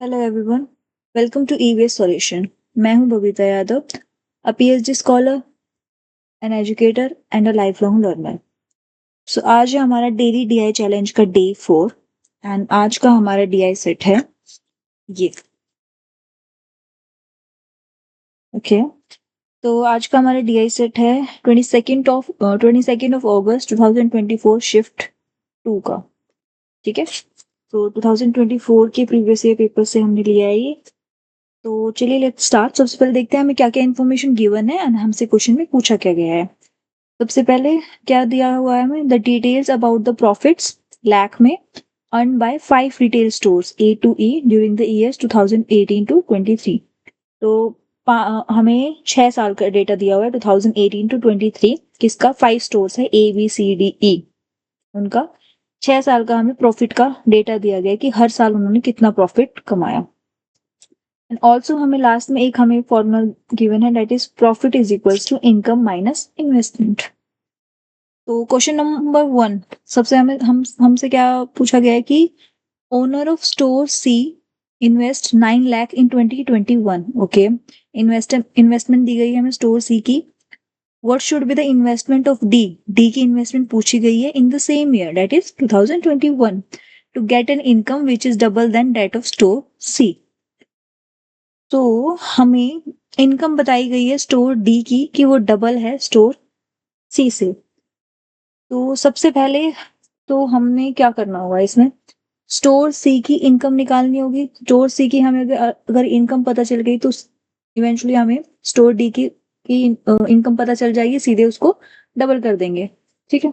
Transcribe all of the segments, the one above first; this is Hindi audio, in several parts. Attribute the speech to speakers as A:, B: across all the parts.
A: Hello everyone, welcome to EVS solution. मैं हूं Babita Yadav, a PhD scholar, an educator and a lifelong learner. So आज है हमारा डेली डीआई चैलेंज का डे 4 एंड आज का हमारा डीआई सेट है ये। ओके, तो आज का हमारा डीआई सेट है 22nd ऑफ अगस्त 2024 शिफ्ट 2 का। ठीक है, तो 2024 के प्रीवियस ईयर पेपर से हमने लिया है ये। तो चलिए लेट्स स्टार्ट। सबसे पहले देखते हैं हमें क्या क्या इन्फॉर्मेशन गिवन है एंड हमसे क्वेश्चन में पूछा क्या गया है। सबसे पहले क्या दिया हुआ है हमें, the details about the profits lakh में earn by 5 retail stores A to E during the years 2018 to 23। तो हमें 6 साल का डेटा दिया हुआ है 2018 टू 23। किसका? 5 स्टोर्स है A B C D E, उनका 6 साल का हमें प्रॉफिट का डेटा दिया गया है कि हर साल उन्होंने कितना प्रॉफिट कमाया। एंड ऑल्सो हमें लास्ट में एक हमें फॉर्मूला गिवन है, that is profit is equals to income minus investment. तो क्वेश्चन नंबर 1, सबसे हमें हमसे क्या पूछा गया है कि owner of store C invest 9 lakh in 2021। Okay, investment दी गई है हमें स्टोर सी की। What should be the investment of D? D की इन्वेस्टमेंट पूछी गई है in the same year, that is 2021, to get an income which is double then that of store C. तो हमें इनकम बताई गई है स्टोर डी की कि वो डबल है स्टोर सी से। तो सबसे पहले तो हमने क्या करना होगा इसमें, स्टोर सी की इनकम निकालनी होगी। स्टोर सी की हमें अगर इनकम पता चल गई तो इवेंचुअली हमें स्टोर डी की इनकम पता चल जाएगी, सीधे उसको डबल कर देंगे। ठीक है,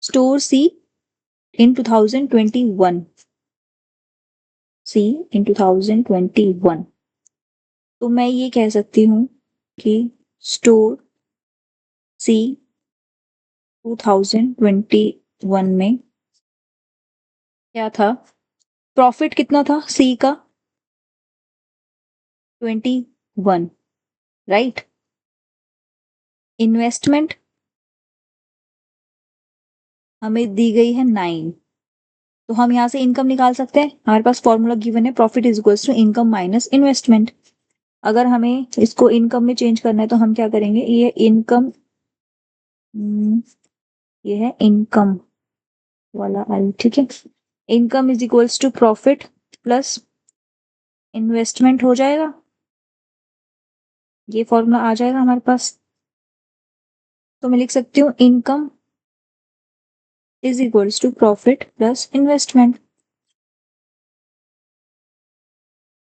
A: स्टोर सी इन 2021, सी इन 2021। तो मैं ये कह सकती हूँ कि स्टोर सी 2021 में क्या था, प्रॉफिट कितना था सी का? 21, राइट। इन्वेस्टमेंट हमें दी गई है 9। तो हम यहाँ से इनकम निकाल सकते हैं, हमारे पास फॉर्मूला गिवन है, profit is equals to income minus investment. अगर हमें इसको इनकम में चेंज करना है तो हम क्या करेंगे, ये इनकम, ये है इनकम वाला आई। ठीक है, income is equals to profit plus investment हो जाएगा, ये फॉर्मूला आ जाएगा हमारे पास। तो मैं लिख सकती हूँ income is equals to profit plus investment.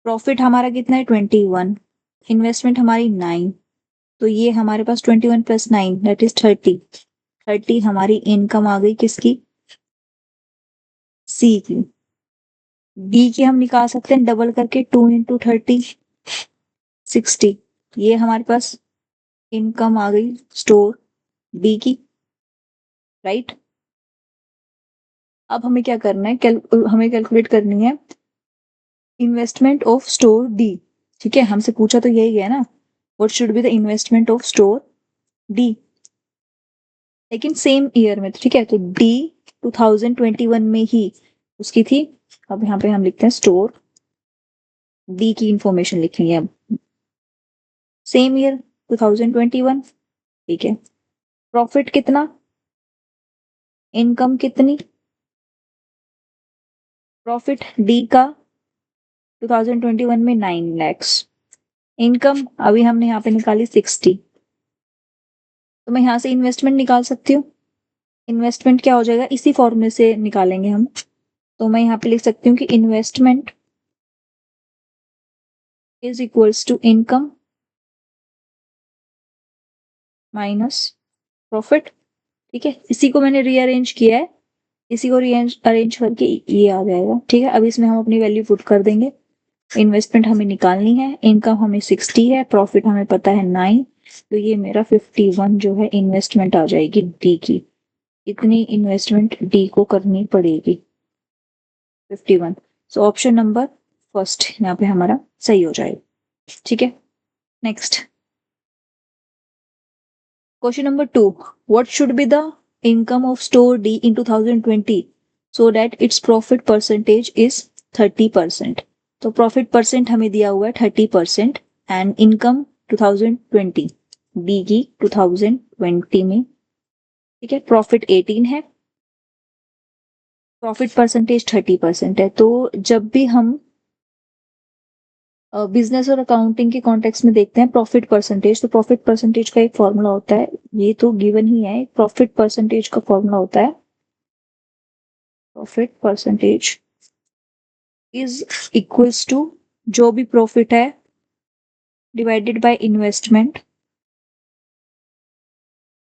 A: Profit हमारा कितना है 21, इन्वेस्टमेंट हमारी 9, तो ये हमारे पास 21 प्लस 9 दैट इज 30। 30 हमारी इनकम आ गई किसकी? सी की। बी की हम निकाल सकते हैं डबल करके, 2 इंटू 30 60। ये हमारे पास इनकम आ गई स्टोर बी की, राइट। अब हमें क्या करना है, हमें कैलकुलेट करनी है इन्वेस्टमेंट ऑफ स्टोर डी। ठीक है, हमसे पूछा तो यही है ना, what should be the investment of store D, लेकिन सेम ईयर में। ठीक है, तो डी 2021 में ही उसकी थी। अब यहाँ पे हम लिखते हैं स्टोर डी की इंफॉर्मेशन लिखेंगे अब, सेम ईयर 2021। ठीक है, प्रॉफिट कितना, इनकम कितनी, प्रॉफिट डी का 2021 में 9 लैक्स, इनकम अभी हमने यहाँ पे निकाली 60। तो मैं यहाँ से इन्वेस्टमेंट निकाल सकती हूँ। इन्वेस्टमेंट क्या हो जाएगा, इसी फॉर्मूले से निकालेंगे हम। तो मैं यहाँ पे लिख सकती हूँ कि investment is equals to income minus profit. ठीक है, इसी को मैंने रीअरेंज किया है, इसी को अरेंज करके ये आ जाएगा। ठीक है, अब इसमें हम अपनी वैल्यू पुट कर देंगे। इन्वेस्टमेंट हमें निकालनी है, इनकम हमें 60 है, प्रॉफिट हमें पता है 9, तो ये मेरा 51 जो है इन्वेस्टमेंट आ जाएगी डी की। इतनी इन्वेस्टमेंट डी को करनी पड़ेगी 51। सो ऑप्शन नंबर फर्स्ट यहाँ पे हमारा सही हो जाएगा। ठीक है, next question number 2, what should be the income of store D in 2020 so that its profit percentage is 30%. तो प्रॉफिट परसेंट हमें दिया हुआ है 30% एंड इनकम 2020 बी की 2020 में, ठीक है, प्रॉफिट 18 है, प्रॉफिट परसेंटेज 30% है। तो जब भी हम बिजनेस और अकाउंटिंग के कॉन्टेक्स्ट में देखते हैं प्रॉफिट परसेंटेज, तो प्रॉफिट परसेंटेज का एक फॉर्मूला होता है, ये तो गिवन ही है, प्रॉफिट परसेंटेज का फॉर्मूला होता है profit percentage is equals to जो भी प्रॉफिट है डिवाइडेड बाय इन्वेस्टमेंट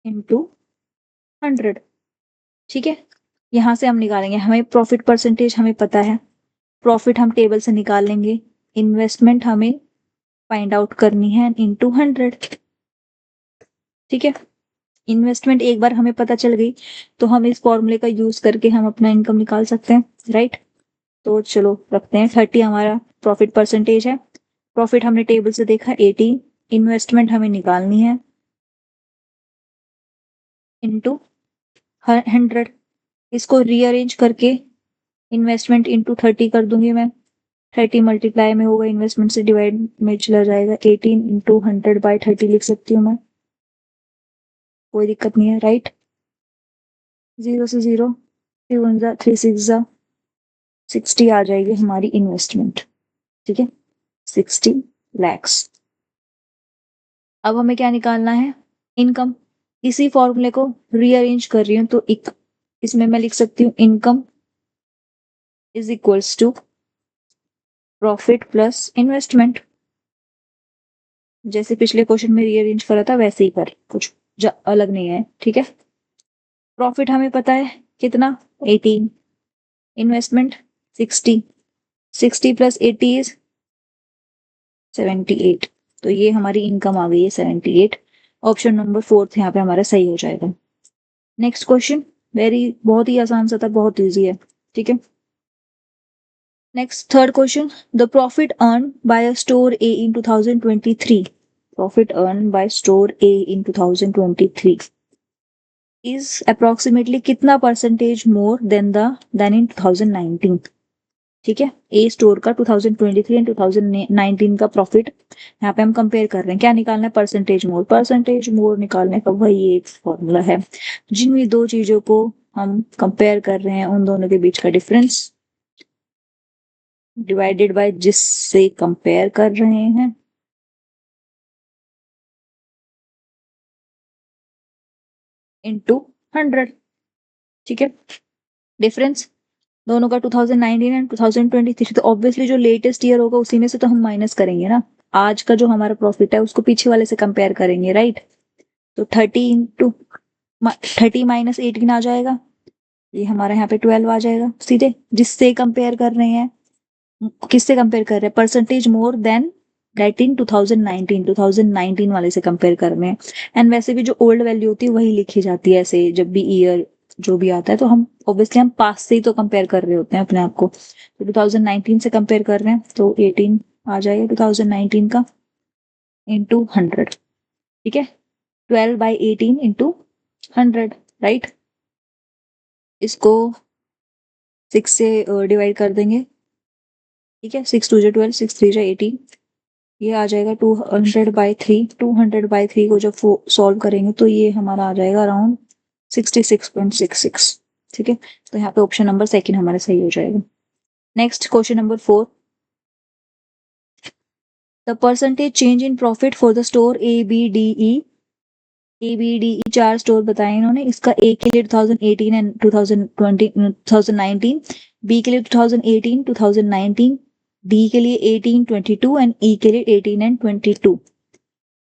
A: इनटू 100, ठीक है। यहां से हम निकालेंगे, हमें प्रॉफिट परसेंटेज हमें पता है, प्रॉफिट हम टेबल से निकाल लेंगे, इन्वेस्टमेंट हमें फाइंड आउट करनी है इनटू 100, ठीक है। इन्वेस्टमेंट एक बार हमें पता चल गई तो हम इस फॉर्मूले का यूज करके हम अपना इनकम निकाल सकते हैं, राइट। तो चलो रखते हैं 30 हमारा प्रॉफिट परसेंटेज है, प्रॉफिट हमने टेबल से देखा 18, इन्वेस्टमेंट हमें निकालनी है इनटू 100, इसको रीअरेंज करके इन्वेस्टमेंट इनटू 30 कर दूंगी मैं, 30 मल्टीप्लाई में होगा, इन्वेस्टमेंट से डिवाइड में चला जाएगा, 18 इंटू 100/30 लिख सकती हूँ मैं, कोई दिक्कत नहीं है, राइट। 0 से 0, 3 1 जा 3 6 जा 60 आ जाएगी हमारी इन्वेस्टमेंट, ठीक है, 60 lakhs। अब हमें क्या निकालना है, इनकम। इसी फॉर्मूले को रीअरेंज कर रही हूँ तो इसमें मैं लिख सकती हूँ income is equals to profit plus investment, जैसे पिछले क्वेश्चन में रीअरेंज करा था वैसे ही कर, कुछ अलग नहीं है, ठीक है। प्रॉफिट हमें पता है कितना 18, इन्वेस्टमेंट 60, 60 प्लस 80 इज 78, तो ये हमारी इनकम आ गई है 78। ऑप्शन नंबर 4 यहाँ पे हमारा सही हो जाएगा। नेक्स्ट क्वेश्चन बहुत ही आसान सा था, बहुत इजी है, ठीक है। Next third question, the profit earn by a store A in 2023, profit earn by store A in 2023 is approximately कितना परसेंटेज मोर देन इन 2019, ठीक है। ए स्टोर का 2023 एंड 2019 का प्रॉफिट यहाँ पे हम कंपेयर कर रहे हैं, क्या निकालना है, परसेंटेज मोर निकालने का वही एक फॉर्मूला है, जिन भी दो चीजों को हम कंपेयर कर रहे हैं उन दोनों के बीच का डिफरेंस डिवाइडेड बाय जिससे कंपेयर कर रहे हैं इनटू 100, ठीक है। डिफरेंस दोनों का 2019 एंड 2023, तो ऑब्वियसली जो लेटेस्ट ईयर होगा उसी में से तो हम माइनस करेंगे ना, आज का जो हमारा प्रॉफिट है उसको पीछे वाले से कंपेयर करेंगे, राइट। तो 30 माइनस 18 आ जाएगा, ये हमारा यहाँ पे 12 आ जाएगा सीधे, जिससे कंपेयर कर रहे हैं, किससे कंपेयर कर रहे हैं, percentage more than that in 2019 वाले से कंपेयर कर रहे हैं। एंड वैसे भी जो ओल्ड वैल्यू होती है वही लिखी जाती है, ऐसे जब भी ईयर जो भी आता है तो हम ऑब्वियसली हम पास से ही तो कंपेयर कर रहे होते हैं अपने आप को, तो 2019 से कंपेयर कर रहे हैं तो 18 आ जाएगा 2019 का इंटू 100, ठीक है, 12/18 इंटू 100, राइट। इसको 6 से डिवाइड कर देंगे, ठीक है, 6 2 12, 6 3 18, ये आ जाएगा 200/3, 200/3 को जब सॉल्व करेंगे तो ये हमारा आ जाएगा अराउंड 66.66, ठीक है। तो यहाँ पे ऑप्शन नंबर सेकंड हमारा सही हो जाएगा। Next question number 4, the percentage change in profit for the store A B D E, चार स्टोर बताए इन्होंने, इसका ए के लिए 2018 एंड 2019, बी के लिए 2018 2019, डी के लिए 18 22 एंड ई के लिए 18 एंड 22।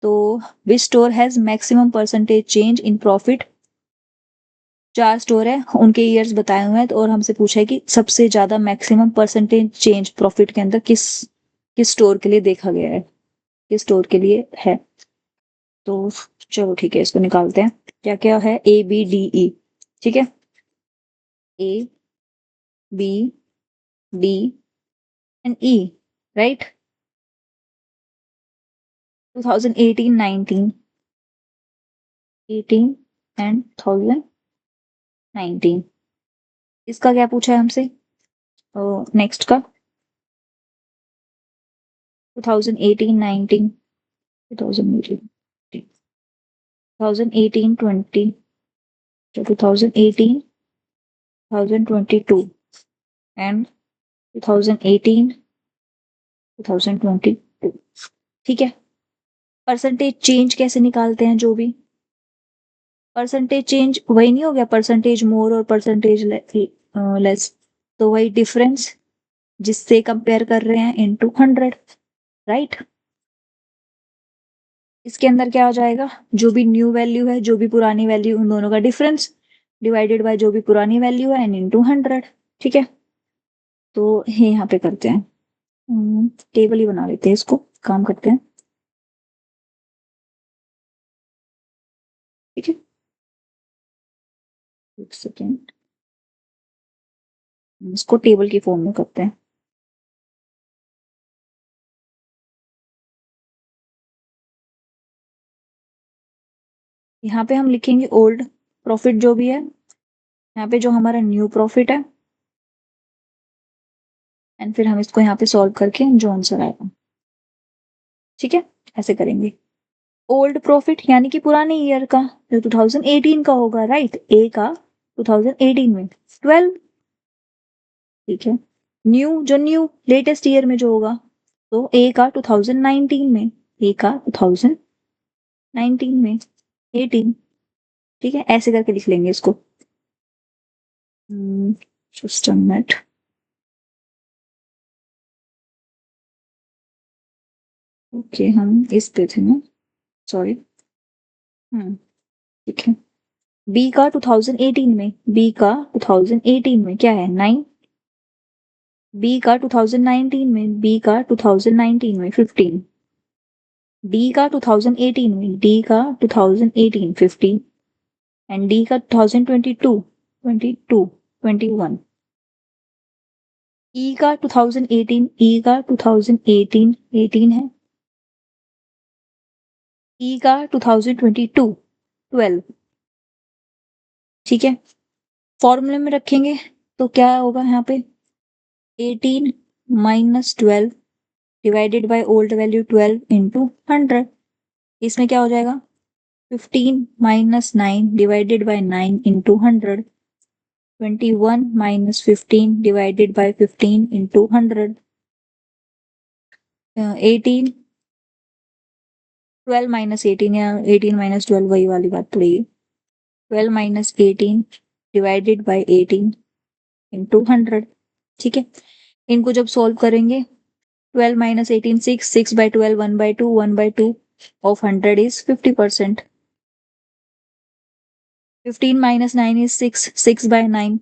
A: तो विच store has maximum percentage change in profit, चार स्टोर है उनके ईयर्स बताए हुए हैं, तो और हमसे पूछा है कि सबसे ज्यादा मैक्सिमम परसेंटेज चेंज प्रॉफिट के अंदर किस किस स्टोर के लिए देखा गया है, किस स्टोर के लिए है। तो चलो ठीक है, इसको निकालते हैं, क्या क्या है, A B D E, ठीक है, A B D and E, right. 2018 19, 18 and 2019, इसका क्या पूछा है हमसे? नेक्स्ट का 2018 19 2018 2018 20 2018 2022 एंड 2018 2022। ठीक है। परसेंटेज चेंज कैसे निकालते हैं? जो भी परसेंटेज चेंज वही नहीं हो गया, परसेंटेज मोर और परसेंटेज लेस, तो वही डिफरेंस जिससे कंपेयर कर रहे हैं इनटू 100, राइट। इसके अंदर क्या हो जाएगा? जो भी न्यू वैल्यू है, जो भी पुरानी वैल्यू, उन दोनों का डिफरेंस डिवाइडेड बाय जो भी पुरानी वैल्यू है एंड इनटू 100। ठीक है, तो ये यहाँ पे करते हैं, टेबल ही बना लेते हैं, इसको काम करते हैं। ठीक है, एक सेकेंड, इसको टेबल की फॉर्म में करते हैं। यहाँ पे हम लिखेंगे ओल्ड प्रॉफिट जो भी है, यहाँ पे जो हमारा न्यू प्रॉफिट है, एंड फिर हम इसको यहाँ पे सॉल्व करके जो आंसर आएगा। ठीक है, ऐसे करेंगे। ओल्ड प्रॉफिट यानी कि पुराने ईयर का, जो 2018 का होगा, राइट। ए का 2018 में 12। ठीक है, न्यू जो न्यू लेटेस्ट ईयर में जो होगा, तो ए का 2019 में, ए का 2019 में 18। ठीक है, ऐसे करके लिख लेंगे इसको। सिस्टम नेट, ओके, हम इस पे थे ना, सॉरी। ठीक है, बी का 2018 में, बी का 2018 में क्या है? 9। बी का 2019 में, बी का 2019 में 15। डी का 2018 में, डी का 2018 15 एंड डी का 2022 22 21। ई का 2018, ई का 2018 18 है, ई का 2022 12। ठीक है, फॉर्मूले में रखेंगे तो क्या होगा यहाँ पे? 18 minus 12 divided by old value 12 into 100। इसमें क्या हो जाएगा? 15 minus 9 divided by 9 into 100। 21 minus 15 divided by 15 into 100। 18 12 minus 18 या 18 माइनस 12 वही वाली बात पड़ेगी। 12 माइनस 18 डिवाइडेड बाय 18 इंटू 100। ठीक है, इनको जब सॉल्व करेंगे, 12 minus 18 6, 6 by 12 1 by 2, 1 by 2 of 100 is 50%। 15 minus 9 is 6, 6 by 9,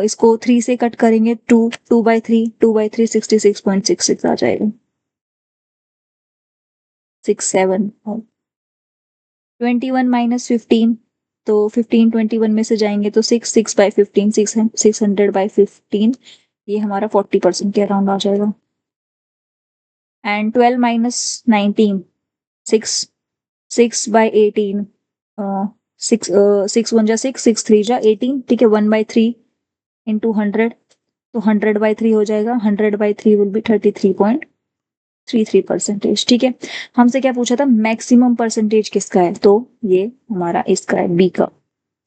A: इसको 3 से कट करेंगे 2, 2 by 3, 2 by 3 66.66 आ जाएगा। 67। 21 माइनस 15, तो 15 21 में से जाएंगे तो 6, 6 by 15 600 by 15, ये हमारा 40% के अराउंड आ जाएगा। एंड 12 माइनस 19 6, 6 by 18, 6 6 1 जा 6, 6 3 जा 18। ठीक है, 1 by 3 इंटू 100, तो 100 by 3 हो जाएगा। 100 by 3 विल बी 33.33%। ठीक है, हमसे क्या पूछा था? मैक्सिमम परसेंटेज किसका है, तो ये हमारा इसका है, बी का।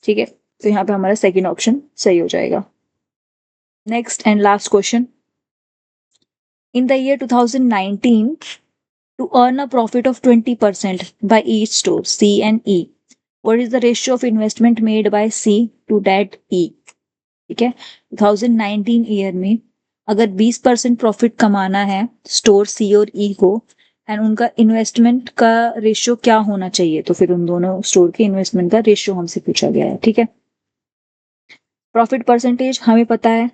A: ठीक है, तो यहाँ पे हमारा सेकेंड ऑप्शन सही हो जाएगा। Next and last question, in the year 2019 to earn a profit of 20% by each store C and E, what is the ratio of investment made by C to that E? ठीक है, 2019 ईयर में अगर 20% प्रॉफिट कमाना है स्टोर सी और ई को, एंड उनका इन्वेस्टमेंट का रेशियो क्या होना चाहिए, तो फिर उन दोनों स्टोर के इन्वेस्टमेंट का रेशियो हमसे पूछा गया है। ठीक है, प्रॉफिट परसेंटेज हमें पता है,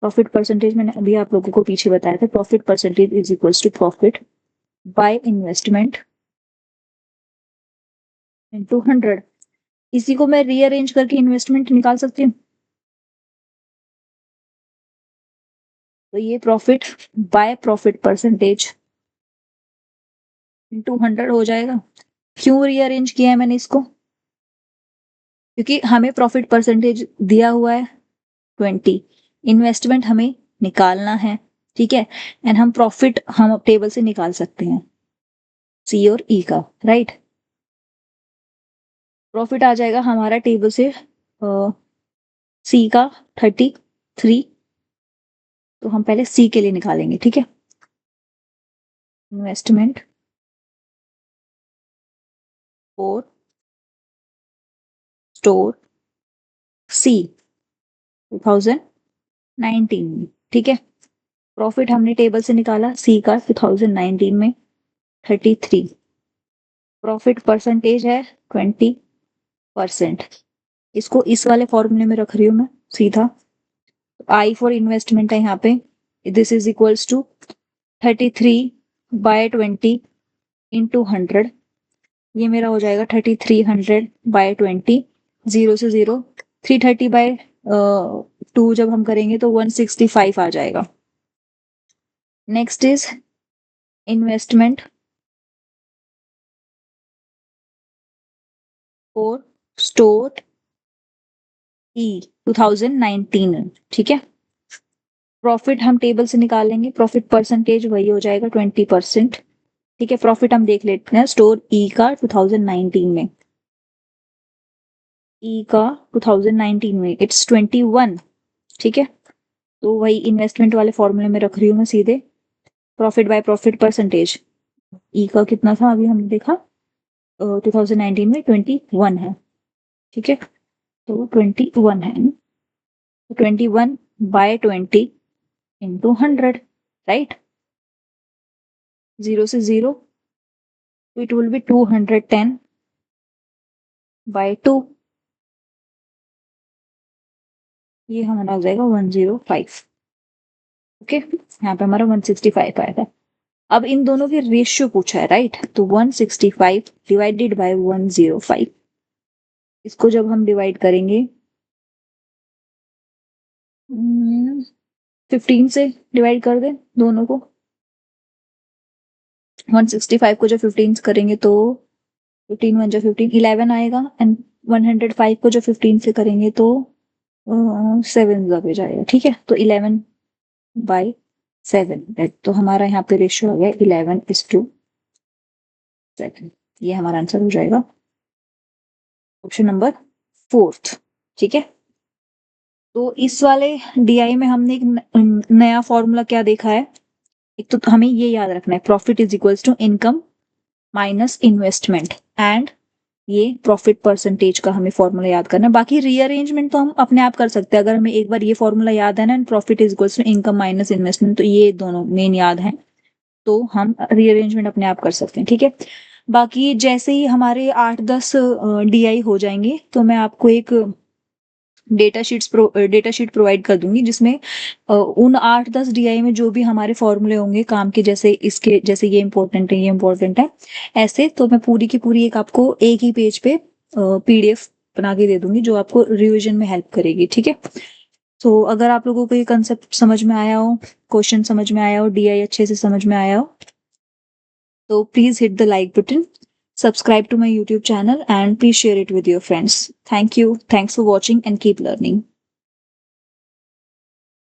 A: प्रॉफिट परसेंटेज मैंने अभी आप लोगों को पीछे बताया था, profit percentage is equals to profit by investment into 100। इसी को मैं रीअरेंज करके इन्वेस्टमेंट निकाल सकती हूँ, तो ये profit by profit percentage into 100 हो जाएगा। क्यों रीअरेंज किया है मैंने इसको? क्योंकि हमें प्रॉफिट परसेंटेज दिया हुआ है 20, इन्वेस्टमेंट हमें निकालना है, ठीक है, एंड हम प्रॉफिट हम टेबल से निकाल सकते हैं सी और ई का, राइट। प्रॉफिट आ जाएगा हमारा टेबल से सी का 33, तो हम पहले सी के लिए निकालेंगे, ठीक है। इन्वेस्टमेंट और स्टोर सी 2019, ठीक है। प्रॉफिट हमने टेबल से निकाला सी का 2019 में 33, प्रॉफिट परसेंटेज है 20%। इसको इस वाले फॉर्मूले में रख रही हूं मैं सीधा। आई फॉर इन्वेस्टमेंट है यहाँ पे, this is equals to 33/20 into 100, ये मेरा हो जाएगा 3300/20, 0 से 0, 330/2 जब हम करेंगे तो 165 आ जाएगा। Next is investment for store E 2019, ठीक है। प्रॉफिट हम टेबल से निकालेंगे, प्रॉफिट परसेंटेज वही हो जाएगा 20%, ठीक है। प्रॉफिट हम देख लेते हैं स्टोर ई का 2019 में, ई का 2019 में इट्स 21, ठीक है। तो वही इन्वेस्टमेंट वाले फॉर्मूले में रख रही हूँ मैं सीधे, प्रॉफिट बाय प्रॉफिट परसेंटेज। ई का कितना था अभी हमने देखा, 2019 में 21 है, ठीक है। तो 21 है, 21/20 इंटू 100, राइट। 0 से 0, तो इट विल बी 210/2, ये हमारा हो जाएगा 105, ओके। यहाँ पे हमारा 165 आया था। अब इन दोनों की रेशियो पूछा है, राइट। तो 165 डिवाइडेड बाय 105, इसको जब हम डिवाइड करेंगे 15 से डिवाइड कर दें दोनों को, 165 को जब 15 से करेंगे तो 15 1 जो 15, 11 आएगा, एंड 105 को जब 15 से करेंगे तो 7 पे जाएगा, ठीक है। तो 11/7, तो हमारा यहाँ पे रेशियो आ गया 11:7, ये हमारा आंसर हो जाएगा ऑप्शन नंबर 4, ठीक है। तो इस वाले डीआई में हमने एक नया फॉर्मूला क्या देखा है, एक तो हमें ये याद रखना है, profit is equals to income minus investment, and ये प्रॉफिट परसेंटेज का हमें फॉर्मूला याद करना है। बाकी रीअरेंजमेंट तो हम अपने आप कर सकते हैं, अगर हमें एक बार ये फॉर्मूला याद है ना, profit is equals to income minus investment, तो ये दोनों मेन याद है, तो हम रीअरेंजमेंट अपने आप कर सकते हैं, ठीक है। बाकी जैसे ही हमारे 8-10 डीआई हो जाएंगे तो मैं आपको एक डेटा शीट प्रोवाइड कर दूंगी, जिसमें उन 8-10 डीआई में जो भी हमारे फॉर्मूले होंगे काम के, जैसे इसके जैसे ये इंपॉर्टेंट है, ये इंपॉर्टेंट है, ऐसे तो मैं पूरी की पूरी एक आपको एक ही पेज पे पीडीएफ बना के दे दूंगी, जो आपको रिविजन में हेल्प करेगी, ठीक है। तो अगर आप लोगों को ये कंसेप्ट समझ में आया हो, क्वेश्चन समझ में आया हो, डीआई अच्छे से समझ में आया हो, तो please hit the like button, subscribe to my YouTube channel, and please share it with your friends. Thank you. Thanks for watching and keep learning.